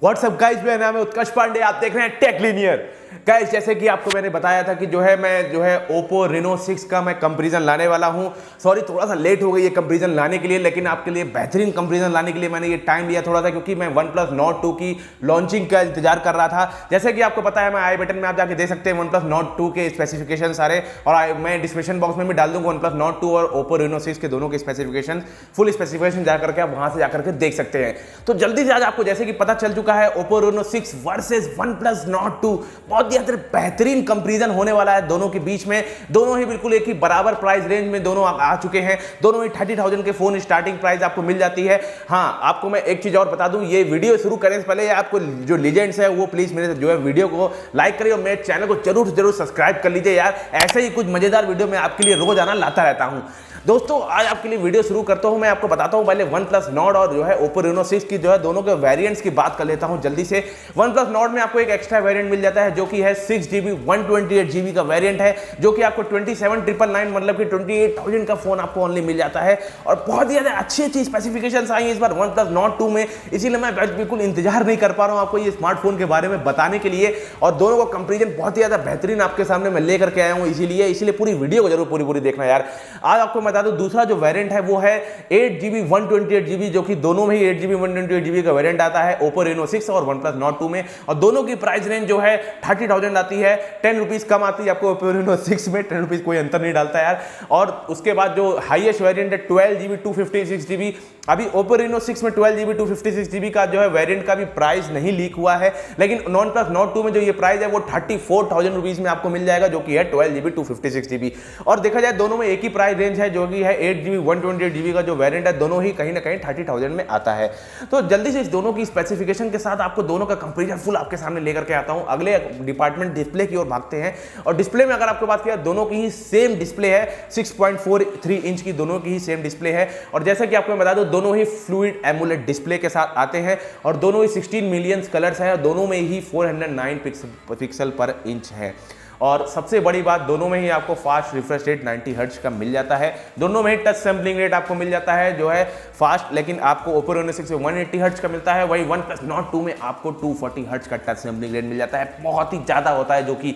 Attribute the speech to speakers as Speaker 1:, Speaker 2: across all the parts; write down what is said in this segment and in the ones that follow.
Speaker 1: WhatsApp guys, मेरा नाम है उत्कर्ष पांडे, आप देख रहे हैं टेक लीनियर। गाइस जैसे कि आपको मैंने बताया था कि मैं Oppo Reno 6 का मैं कंपैरिजन लाने वाला हूं। सॉरी थोड़ा सा लेट हो गई ये कंपैरिजन लाने के लिए, लेकिन आपके लिए बेहतरीन कंपैरिजन लाने के लिए मैंने ये टाइम लिया थोड़ा सा, क्योंकि मैं OnePlus Nord 2 की लॉन्चिंग का इंतजार कर रहा था। जैसे कि आपको पता है, मैं आई बटन में आप जाके देख सकते हैं OnePlus Nord 2 के स्पेसिफिकेशन सारे, और मैं डिस्क्रिप्शन बॉक्स में भी डाल दूंगा OnePlus Nord 2 और Oppo Reno 6 के दोनों के स्पेसिफिकेशन, फुल स्पेसिफिकेशन जाकर के आप वहां से जाकर के देख सकते हैं। तो जल्दी से आज आपको जैसे कि पता चल चुका है, Oppo Reno 6 versus OnePlus Nord 2 बहुत ही बेहतरीन कंपैरिजन होने वाला है दोनों के बीच में। दोनों ही बिल्कुल एक ही बराबर प्राइस रेंज में दोनों आ चुके हैं। दोनों ही 30,000 के फोन स्टार्टिंग प्राइस आपको मिल जाती है। हाँ, आपको मैं एक चीज और बता दूं, ये वीडियो शुरू करने से पहले आपको जो लीजेंड्स है वो प्लीज मेरे वीडियो को लाइक करिए और मेरे चैनल को जरूर सब्सक्राइब कर लीजिए यार। ऐसे ही कुछ मजेदार वीडियो मैं आपके लिए रोजाना लाता रहता हूं। दोस्तों आज आपके लिए वीडियो शुरू करता हूं, मैं आपको बताता हूं पहले OnePlus Nord और Oppo Reno 6 की दोनों के वेरिएंट्स की बात कर लेता हूं जल्दी से। OnePlus Nord में आपको एक एक्स्ट्रा वेरिएंट मिल जाता है जो कि है 6GB 128GB का वेरिएंट है, जो कि आपको 27,999 मतलब कि 28,000 का फोन आपको ओनली मिल जाता है। और बहुत ही ज्यादा अच्छी स्पेसिफिकेशंस आई है इस बार OnePlus Nord 2 में, इसीलिए मैं बिल्कुल इंतजार नहीं कर पा रहा हूं आपको ये स्मार्टफोन के बारे में बताने के लिए। और दोनों का कंपेरिजन बहुत ही ज्यादा बेहतरीन आपके सामने मैं लेकर के आया हूं, इसीलिए पूरी वीडियो को जरूर पूरी देखना यार। आज आपको बता दूं दूसरा जो वेरिएंट है वो है 8GB 128GB, जो कि दोनों में ही 8GB 128GB का वेरिएंट आता है Oppo Reno 6 और OnePlus Nord 2 में। और दोनों की प्राइस रेंज जो है 30,000 आती है, 10 रुपीज कम आती है आपको Oppo Reno 6 में, 10 रुपीज कोई अंतर नहीं डालता यार। और उसके बाद जो हाईएस्ट वेरिएंट है 12GB 256GB, अभी Oppo Reno 6 में 12GB 256GB का जो है वेरिएंट का भी प्राइस नहीं लीक हुआ है, लेकिन OnePlus Nord 2 में जो ये प्राइस है वो 34,000 रुपीज में आपको मिल जाएगा, जो कि है 12GB 256GB। और देखा जाए दोनों में एक ही प्राइस रेंज है, जो कि है 8GB 128GB का जो वेरिएंट है, दोनों ही कहीं ना कहीं 30,000 में आता है। तो जल्दी से इस दोनों की स्पेसिफिकेशन के साथ आपको दोनों का कंपैरिजन फुल आपके सामने लेकर के आता हूं। अगले डिपार्टमेंट डिस्प्ले की ओर भागते हैं, और डिस्प्ले में अगर आपको बात किया दोनों की ही सेम डिस्प्ले है, 6.43 इंच की दोनों की ही सेम डिस्प्ले है। और जैसा कि आपको मैं बता दूं, दोनों ही फ्लूइड एमोलेड डिस्प्ले के साथ आते हैं, और दोनों ही 16 मिलियन कलर्स हैं, और दोनों में ही 409 पिक्सल पर इंच है। और सबसे बड़ी बात, दोनों में ही आपको फास्ट रिफ्रेश रेट 90 हर्ट्ज का मिल जाता है। दोनों में ही टच सैंपलिंग रेट आपको मिल जाता है जो है फास्ट, लेकिन आपको Oppo Reno 6 में 180 हर्ट्ज का मिलता है, वही OnePlus Nord 2 में आपको 240 हर्ट्ज का टच सैंपलिंग रेट मिल जाता है, बहुत ही ज्यादा होता है जो कि।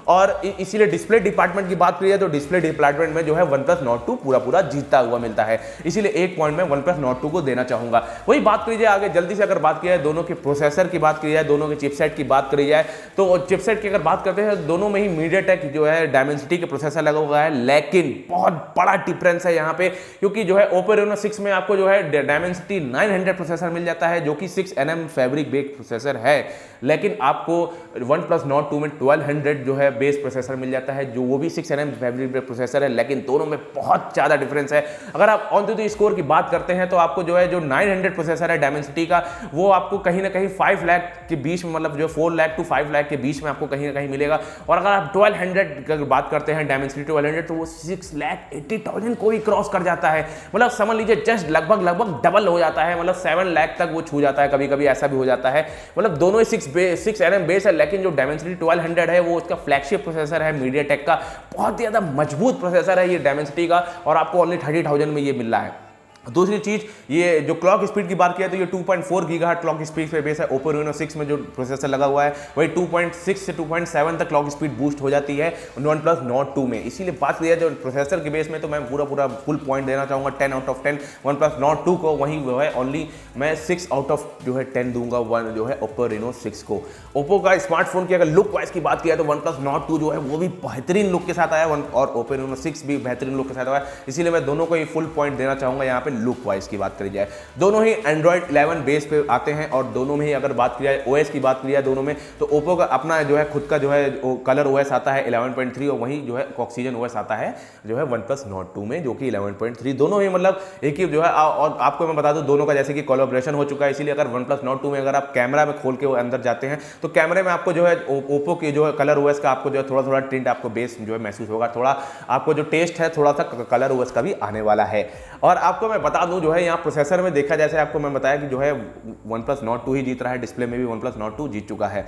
Speaker 1: और इसीलिए डिस्प्ले डिपार्टमेंट की बात करिए तो डिस्प्ले डिपार्टमेंट में जो है OnePlus Nord 2 पूरा जीतता हुआ मिलता है, इसीलिए एक पॉइंट में OnePlus Nord 2 को देना चाहूंगा। वही बात करी जाए आगे जल्दी से, अगर बात की जाए दोनों के प्रोसेसर की बात करी जाए, दोनों के चिपसेट की बात करी जाए, तो चिपसेट की अगर बात करते हैं दोनों में ही MediaTek जो है Dimensity के प्रोसेसर लगा हुआ है, लेकिन बहुत बड़ा डिफरेंस है यहाँ पे, क्योंकि जो है Oppo Reno 6 में आपको जो है Dimensity 900 प्रोसेसर मिल जाता है, जो कि 6nm फैब्रिक बेस्ड प्रोसेसर है, लेकिन आपको OnePlus Nord 2 में 1200 जो है बेस प्रोसेसर मिल जाता है, जो वो भी 6nm फैब्रिक बेस्ड प्रोसेसर है, लेकिन दोनों में बहुत ज्यादा डिफरेंस है। अगर आप ऑन टू स्कोर की बात करते हैं तो आपको जो है जो 900 प्रोसेसर है Dimensity का, वो आपको कहीं ना कहीं 5 लाख के बीच में, मतलब जो 4 लाख टू 5 लाख के बीच में आपको कहीं ना कहीं मिलेगा। और अगर आप 1200 अगर बात करते हैं Dimensity 1200, तो वो 6,80,000 को ही क्रॉस कर जाता है, मतलब समझ लीजिए जस्ट लगभग डबल हो जाता है, मतलब 7 लाख तक वो छू जाता है, कभी कभी ऐसा भी हो जाता है। मतलब दोनों ही 6nm बेस है, लेकिन जो Dimensity 1200 है वो उसका फ्लैगशिप प्रोसेसर है MediaTek का, बहुत ही ज्यादा मजबूत प्रोसेसर है ये Dimensity का, और आपको ओनली 30,000 में ये मिल रहा है। दूसरी चीज, ये जो क्लॉक स्पीड की बात किया तो ये 2.4 गीगाहर्ट्ज क्लॉक स्पीड पे बेस है। Oppo Reno 6 में जो प्रोसेसर लगा हुआ है वही 2.6 से 2.7 तक क्लॉक स्पीड बूस्ट हो जाती है OnePlus Nord 2 में। इसीलिए बात किया जो प्रोसेसर के बेस में, तो मैं पूरा फुल पॉइंट देना चाहूंगा 10 आउट ऑफ 10 OnePlus Nord 2 को, वहीं जो है ओनली मैं 6 आउट ऑफ जो है 10 दूंगा जो है Oppo Reno 6 को। Oppo का स्मार्टफोन की अगर लुक वाइज की बात किया तो OnePlus Nord 2 जो है वो भी बेहतरीन लुक के साथ आया, और Oppo Reno 6 भी बेहतरीन लुक के साथ आया, इसीलिए मैं दोनों को ही फुल पॉइंट देना चाहूंगा यहाँ पे लुक वाइज की बात करी जाए। दोनों ही Android 11 बेस पे आते हैं, और दोनों में ही अगर बात की जाए OS की बात की जाए दोनों में, तो Oppo का अपना जो है खुद का जो है कलर OS आता है 11.3, और वहीं जो है Oxygen OS आता है जो है OnePlus Nord 2 में, जो कि 11.3। दोनों ही मतलब एक ही जो है। और आपको मैं बता दूं दोनों का जैसे कि कोलैबोरेशन हो चुका है, इसीलिए अगर OnePlus Nord 2 में अगर आप कैमरा में खोल के अंदर जाते हैं तो कैमरे में आपको जो है Oppo की जो है कलर OS का आपको जो है थोड़ा टिंट आपको बेस जो है महसूस होगा, थोड़ा आपको जो टेस्ट है थोड़ा सा कलर OS का भी आने वाला है। और आपको मैं बता दूं जो है यहाँ प्रोसेसर में देखा, जैसे आपको मैं बताया कि जो है OnePlus Nord 2 ही जीत रहा है, डिस्प्ले में भी OnePlus Nord 2 जीत चुका है।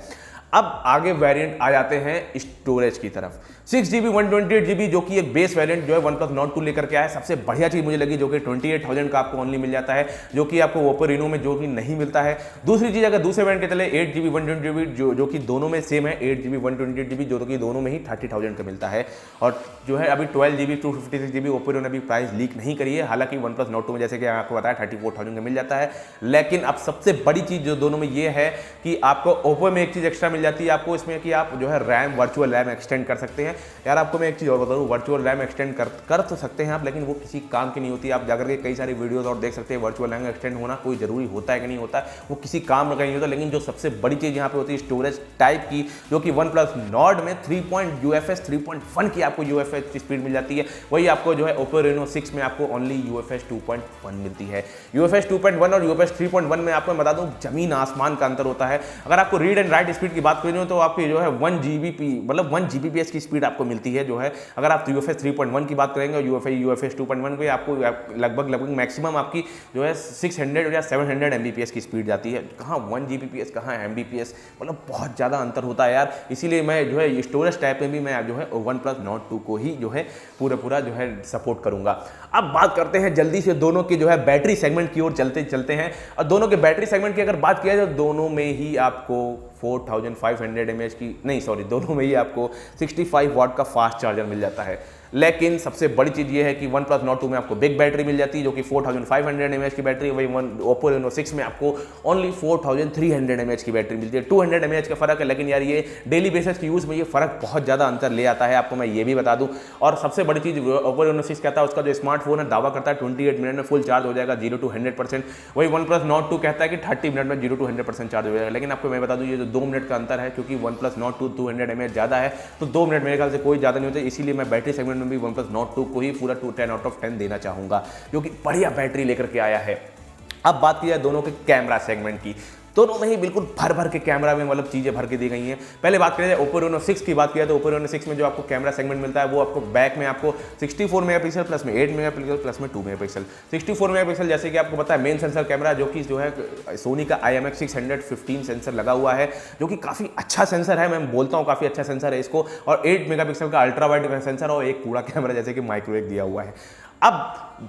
Speaker 1: अब आगे वेरिएंट आ जाते हैं स्टोरेज की तरफ। 6GB 128GB जो कि एक बेस वेरिएंट जो है OnePlus Nord 2 लेकर के आया है। सबसे बढ़िया चीज मुझे लगी जो कि 28,000 का आपको ओनली मिल जाता है, जो कि आपको Oppo Reno में जो कि नहीं मिलता है। दूसरी चीज, अगर दूसरे वेरिएंट के चले 8GB 128GB जो कि दोनों में सेम है, 8GB 128GB जो कि दोनों में ही 30,000 का मिलता है। और जो है अभी 12GB 256GB Oppo Reno ने अभी प्राइस लीक नहीं करी है, हालांकि OnePlus Nord 2 में जैसे कि आपको बताया 34,000 का मिल जाता है। लेकिन अब सबसे बड़ी चीज जो दोनों में ये है कि आपको Oppo में एक चीज एक्स्ट्रा मिल जाती है आपको इसमें कि आप जो है रैम, वर्चुअल रैम एक्सटेंड कर सकते हैं। यार आपको मैं एक चीज और बता दूं, वर्चुअल रैम एक्सटेंड कर तो सकते हैं आप, लेकिन वो किसी काम की नहीं होती। आप जाकर के कई सारी वीडियोस और देख सकते हैं वर्चुअल रैम एक्सटेंड होना कोई जरूरी होता है कि नहीं होता है, वो किसी काम का नहीं होता। लेकिन जो सबसे बड़ी चीज यहाँ पे होती है स्टोरेज टाइप की, जो कि OnePlus Nord में UFS 3.1 की आपको UFS की स्पीड मिल जाती है, वही आपको जो है Oppo Reno 6 में आपको ओनली UFS 2.1 मिलती है। UFS 2.1 और UFS 3.1 में आपको बता दूं जमीन आसमान का अंतर होता है। अगर आपको रीड एंड राइट स्पीड की बात करें तो आपकी जो है 1 Gbps की स्पीड आपको मिलती है जो है। अगर आप UFS 3.1 की बात करेंगे और UFS 2.1 पे आपको लगभग मैक्सिमम आपकी जो है 600 या 700 Mbps की स्पीड जाती है। कहाँ 1 Gbps, कहाँ Mbps, मतलब बहुत ज़्यादा अंतर होता है यार। इसीलिए मैं जो है स्टोरेज टाइप में भी मैं जो है OnePlus Nord 2 को ही जो है पूरा जो है सपोर्ट करूंगा। अब बात करते हैं जल्दी से दोनों की जो है बैटरी सेगमेंट की ओर चलते हैं। और दोनों के बैटरी सेगमेंट की अगर बात किया जाए तो दोनों में ही आपको 4500 mAh की नहीं, सॉरी, दोनों में ही आपको 65 वाट का फास्ट चार्जर मिल जाता है। लेकिन सबसे बड़ी चीज़ ये है कि OnePlus Nord 2 में आपको बिग बैटरी मिल जाती है जो कि 4500 mAh की बैटरी, वही Oppo Reno 6 में आपको ओनली 4300 mAh की बैटरी मिलती है। 200 mAh का फर्क है, लेकिन यार ये डेली बेसिस की यूज़ में ये फर्क बहुत ज़्यादा अंतर ले आता है, आपको मैं ये भी बता दूँ। और सबसे बड़ी चीज़ Oppo Reno 6 कहता है, उसका जो स्मार्टफोन है दावा करता है 28 मिनट में फुल चार्ज हो जाएगा 0 to 100%। वही OnePlus Nord 2 कहता है कि 30 मिनट में 0 to 100% चार्ज हो जाएगा। लेकिन आपको मैं बता दूँ ये जो 2 मिनट का अंतर है, क्योंकि OnePlus Nord 2 200 mAh ज़्यादा है, तो 2 मिनट मेरे ख्याल से कोई ज़्यादा नहीं होता। इसीलिए मैं बैटरी सेगमेंट में भी OnePlus Nord 2 को ही पूरा 10 आउट ऑफ 10 देना चाहूंगा, जो कि बढ़िया बैटरी लेकर के आया है। अब बात की जाए दोनों के कैमरा सेगमेंट की, दोनों में ही बिल्कुल भर के कैमरा में मतलब चीज़ें भर के दी गई हैं। पहले बात करें Oppo Reno 6 की बात किया तो Oppo Reno 6 में जो आपको कैमरा सेगमेंट मिलता है वो आपको बैक में आपको 64 मेगापिक्सल प्लस में 8 मेगापिक्सल प्लस में 2 मेगापिक्सल। 64 मेगापिक्सल जैसे कि आपको पता है मेन सेंसर कैमरा जो कि जो है सोनी का IMX615 सेंसर लगा हुआ है, जो कि काफ़ी अच्छा सेंसर है, मैं बोलता हूँ काफ़ी अच्छा सेंसर है इसको। और 8 मेगापिक्सल का अल्ट्रा वाइड सेंसर और एक पूरा कैमरा जैसे कि माइक्रो एक दिया हुआ है। अब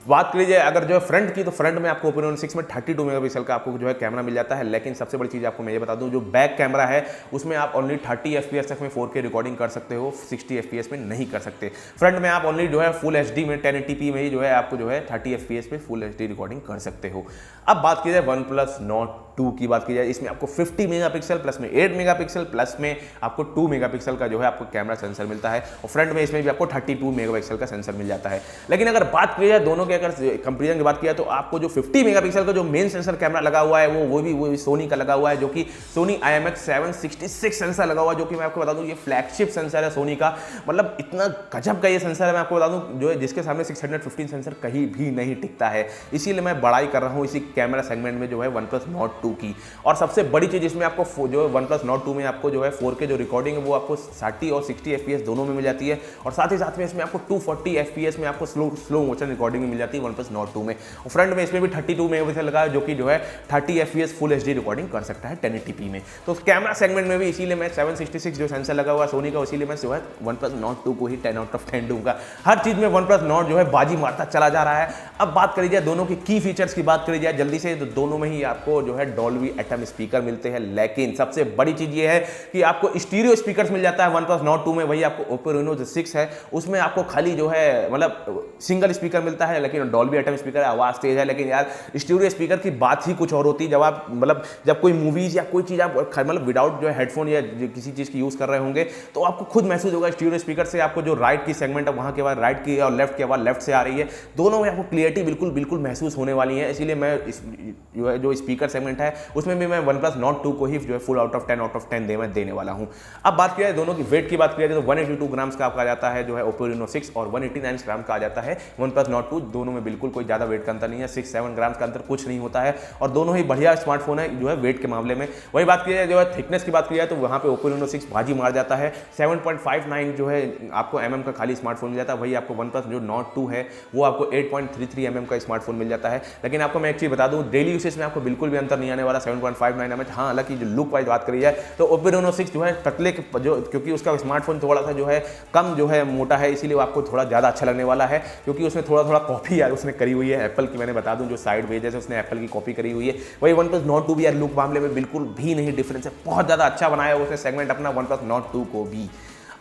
Speaker 1: बात कर लीजिए अगर जो है फ्रंट की, तो फ्रंट में आपको Oppo Reno 6 में 32 मेगापिक्सल का आपको जो है कैमरा मिल जाता है। लेकिन सबसे बड़ी चीज़ आपको मैं ये बता दूं, जो बैक कैमरा है उसमें आप ओनली 30 FPS तक में 4K रिकॉर्डिंग कर सकते हो, 60 FPS में नहीं कर सकते। फ्रंट में आप ओनली जो है फुल HD में 1080p में ही जो है आपको जो है 30 FPS पे फुल HD रिकॉर्डिंग कर सकते हो। अब बात की जाए OnePlus Nord 2 की बात की जाए, इसमें आपको 50 मेगापिक्सल प्लस में 8 मेगापिक्सल प्लस में आपको 2 मेगापिक्सल का जो है आपको कैमरा सेंसर मिलता है, और फ्रंट में इसमें भी आपको 32 मेगापिक्सल का सेंसर मिल जाता है। लेकिन अगर बात की जाए दोनों के अगर कंपेरिजन की बात किया तो आपको जो 50 मेगापिक्सल का जो मेन सेंसर कैमरा लगा हुआ है वो भी सोनी का लगा हुआ है, जो कि सोनी IMX766 सेंसर लगा हुआ है, जो कि मैं आपको बता दूं ये फ्लैगशिप सेंसर है सोनी का। मतलब इतना गजब का ये सेंसर है, मैं आपको बता दूं जो है जिसके सामने 615 सेंसर कहीं भी नहीं टिकता है। इसीलिए मैं बड़ाई कर रहा हूं इसी कैमरा सेगमेंट में जो है OnePlus Nord 2 की। और सबसे बड़ी चीज इसमें आपको जो है OnePlus Nord 2 में आपको जो है 4K जो रिकॉर्डिंग है वो आपको 60 और 60 FPS दोनों में मिल जाती है, और साथ ही साथ में इसमें आपको 240 FPS में आपको स्लो मोशन रिकॉर्डिंग मिल जाती है OnePlus Nord 2 में। और फ्रंट में इसमें भी 32 मेगापिक्सल लगा है, जो कि जो है 30 FPS फुल HD रिकॉर्डिंग कर सकता है 1080p में। तो कैमरा सेगमेंट में भी इसीलिए मैं 766 जो सेंसर लगा हुआ है सोनी का, इसीलिए मैं जो है OnePlus Nord 2 को ही 10 आउट ऑफ 10 दूंगा। हर चीज में OnePlus Nord जो है बाजी मारता चला जा रहा है। अब बात करी जाए दोनों की की फीचर्स की बात करी जाए जल्दी से, तो दोनों में ही आपको जो है Dolby Atmos स्पीकर मिलते हैं। लेकिन सबसे बड़ी चीज ये है कि आपको स्टीरियो स्पीकर्स मिल जाता है OnePlus Nord 2 में, वही आपको Oppo Reno 6 है उसमें आपको खाली जो है मतलब सिंगल स्पीकर मिलता है, लेकिन Dolby Atmos स्पीकर आवाज तेज है। लेकिन यार स्टीरियो स्पीकर की बात ही कुछ और होती है, जब आप मतलब जब कोई मूवीज या कोई चीज आप मतलब विदाउट जो है हेडफोन या किसी चीज की यूज कर रहे होंगे तो आपको खुद महसूस होगा स्टीरियो स्पीकर से आपको जो राइट की सेगमेंट है वहां के बाद राइट की और लेफ्ट की आवाज लेफ्ट से आ रही है, दोनों में आपको क्लियरिटी बिल्कुल महसूस होने वाली है। इसीलिए मैं जो स्पीकर सेगमेंट है उसमें भी मैं OnePlus Nord 2 को ही जो है फुल आउट ऑफ 10 देने वाला हूं। अब बात किया जाए दोनों की वेट की बात किया जाए तो 182 ग्राम्स का आपका जाता है जो है Oppo Reno 6, और 189 ग्राम का आ जाता है OnePlus Nord 2। दोनों में बिल्कुल कोई ज्यादा वेट का अंतर नहीं है, 6-7 ग्राम्स का अंतर कुछ नहीं होता है, और दोनों ही बढ़िया स्मार्टफोन है जो है वेट के मामले में। वही बात की जाए जो है थिकनेस की बात की जाए तो वहां पे Oppo Reno 6 बाजी मार जाता है, 7.59 जो है आपको mm का खाली स्मार्टफोन मिल जाता है। वही आपको OnePlus जो Nord 2 है वो आपको 8.33 mm का स्मार्टफोन मिल जाता है। लेकिन आपको मैं एक चीज बता दूं, डेली यूसेज में आपको बिल्कुल भी अंतर नहीं नहीं आने वाला 7.59 एमएच। हाँ, हालांकि जो लुक वाइज बात करी जाए तो ओप्पो रेनो 6 जो है पतले जो, क्योंकि उसका स्मार्टफोन थोड़ा सा जो है कम जो है मोटा है, इसीलिए आपको थोड़ा ज़्यादा अच्छा लगने वाला है, क्योंकि उसमें थोड़ा कॉपी यार उसने करी हुई है एप्पल की। मैंने बता दूं जो साइड वेजेस है उसने एप्पल की कॉपी करी हुई है। वही OnePlus Nord 2 भी यार लुक मामले में बिल्कुल भी नहीं डिफरेंस है, बहुत ज़्यादा अच्छा बनाया उसने सेगमेंट अपना OnePlus Nord 2 को भी।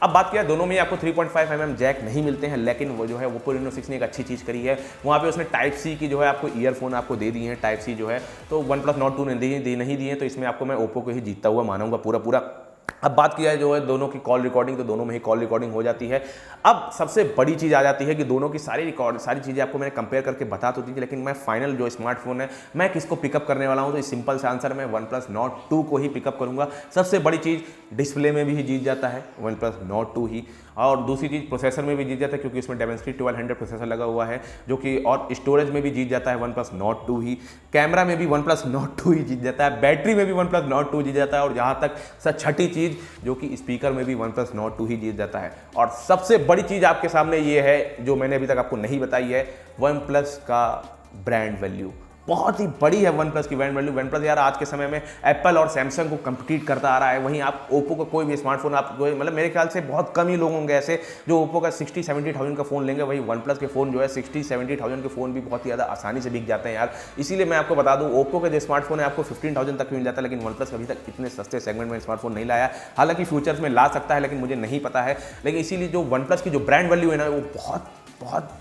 Speaker 1: अब बात किया दोनों में आपको 3.5 mm जैक नहीं मिलते हैं, लेकिन वो जो है ओप्पो रेनो 6 ने एक अच्छी चीज़ करी है, वहाँ पे उसने टाइप सी की जो है आपको ईयरफोन आपको दे दी है टाइप सी जो है, तो OnePlus Nord 2 ने नहीं दिए, तो इसमें आपको मैं ओप्पो को ही जीतता हुआ मानूंगा पूरा। अब बात किया है जो है दोनों की कॉल रिकॉर्डिंग, तो दोनों में ही कॉल रिकॉर्डिंग हो जाती है। अब सबसे बड़ी चीज़ आ जाती है कि दोनों की सारी चीज़ें आपको मैंने कंपेयर करके बता तो दी थी, लेकिन मैं फाइनल जो स्मार्टफोन है मैं किसको पिकअप करने वाला हूं, तो इस सिंपल से आंसर मैं OnePlus Nord 2 को ही पिकअप करूंगा। सबसे बड़ी चीज़ डिस्प्ले में भी जीत जाता है OnePlus Nord 2 ही, और दूसरी चीज़ प्रोसेसर में भी जीत जाता है, क्योंकि इसमें Dimensity 1200 प्रोसेसर लगा हुआ है जो कि, और स्टोरेज में भी जीत जाता है OnePlus Nord 2 ही, कैमरा में भी OnePlus Nord 2 ही जीत जाता है, बैटरी में भी OnePlus Nord 2 जीत जाता है, और जहाँ तक छठी चीज़ जो कि स्पीकर में भी OnePlus Nord 2 ही जीत जाता है। और सबसे बड़ी चीज़ आपके सामने ये है जो मैंने अभी तक आपको नहीं बताई है, OnePlus का ब्रांड वैल्यू बहुत ही बड़ी है। OnePlus की ब्रांड वैल्यू, OnePlus यार आज के समय में एप्पल और सैमसंग को कम्पीट करता आ रहा है। वहीं आप ओप्पो का कोई भी स्मार्टफोन आप मतलब मेरे ख्याल से बहुत कम ही लोग होंगे ऐसे जो ओप्पो का 60-70 का फ़ोन लेंगे, वहीं OnePlus के फ़ोन जो है 60-70 के फ़ोन भी बहुत ही ज़्यादा आसानी से बिक जाते हैं यार। इसीलिए मैं आपको बता दूँ ओप्पो का जो स्मार्टफोन है आपको 15,000 तक मिल जाता है, लेकिन OnePlus अभी तक इतने सस्ते सेगमेंट में स्मार्टफोन नहीं लाया। हालांकि फ्यूचर्स में ला सकता है, लेकिन मुझे नहीं पता है। लेकिन इसीलिए जो OnePlus की जो ब्रांड वैल्यू है ना वो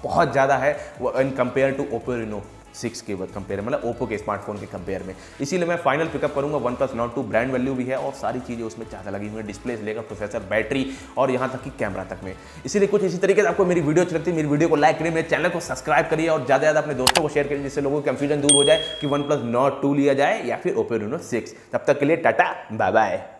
Speaker 1: बहुत ज़्यादा है in compare to Oppo Reno 6 के कंपेयर, मतलब ओप्पो के स्मार्टफोन के कंपेयर में। इसीलिए मैं फाइनल पिकअप करूंगा OnePlus Nord 2, ब्रांड वैल्यू भी है और सारी चीज़ें उसमें ज़्यादा लगी हुई है, डिस्प्ले से लेकर प्रोसेसर, बैटरी और यहाँ तक कि कैमरा तक में। इसीलिए कुछ इसी तरीके से आपको मेरी वीडियो अच्छी लगती है, मेरी वीडियो को लाइक करिए, मेरे चैनल को सब्सक्राइब करिए और ज़्यादा ज़्यादा अपने दोस्तों को शेयर करिए, जिससे लोगों को कंफ्यूजन दूर हो जाए कि OnePlus Nord 2 लिया जाए या फिर ओप्पो रेनो 6। तब तक के लिए टाटा बाय बाय।